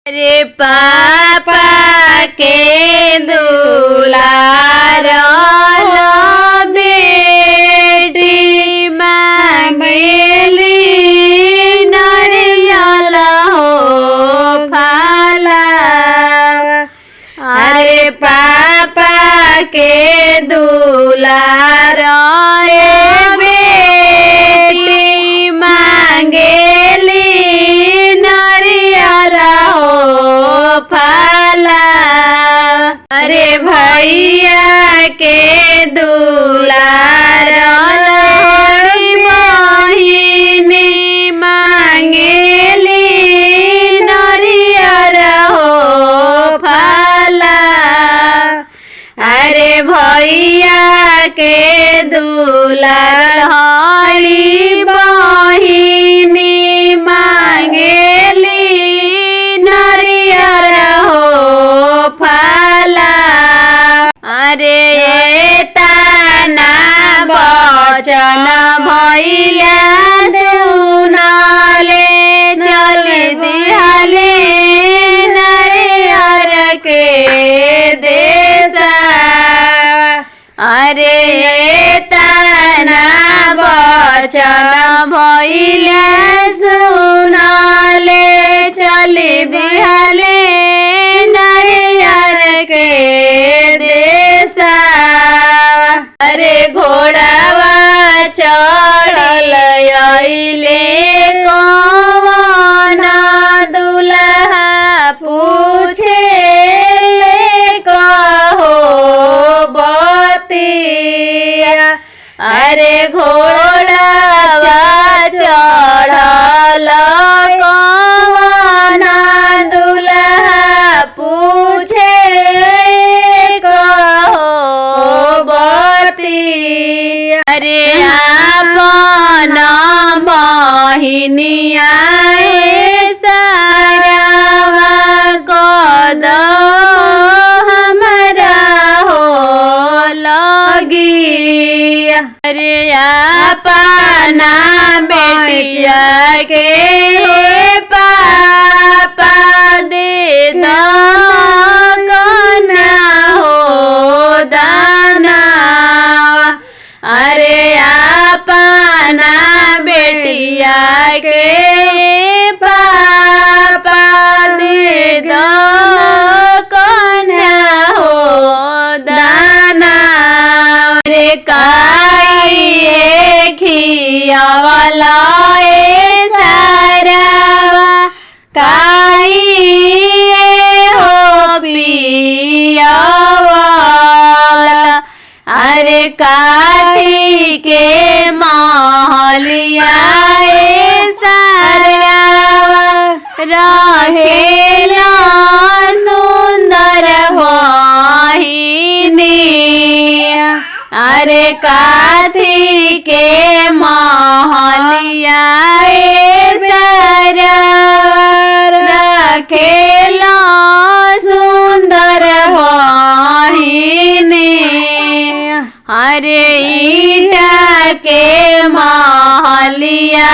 अरे पापा के दुलार बेटी मांगेली नारियल हो फाला। अरे पापा के दुलार बेटी मांगेली नारियल हो फाला। अरे भैया के दुलार बहिनी मांगेली नारियल हो फाला। अरे भैया के दुलार बहिनी मांगेली नारियल हो फाला। अरे ताना बचन भैया सुनाले चल दिहाले नारियल के देसा। अरे ताना बचन भैया सुनाले चल दिहाले नारियल के देसा। अरे घोड़ावा चढ़ल अइले कौन दुल्हा पूछे कहो बतिया। अरे घोड़ावा चढ़ल कौन दुल्हा पूछे कहो बतिया। अरे आपन बहिनिया सारावा कद हमरा हो लगी। अरे अपना बेटिया के पापा दे दो कन्या हो दाना। अरे अपना बेटिया के पापा दे दो कन्या हो दाना। अरे काई खियावला सारावा काई हो पियावला। अरे काठी के महलिया सारावा रहेला सुंदर बहिनी। अरे काठी के महलिया सारावा रखेला सुंदर बहिनी। अरे ईटा के महलिया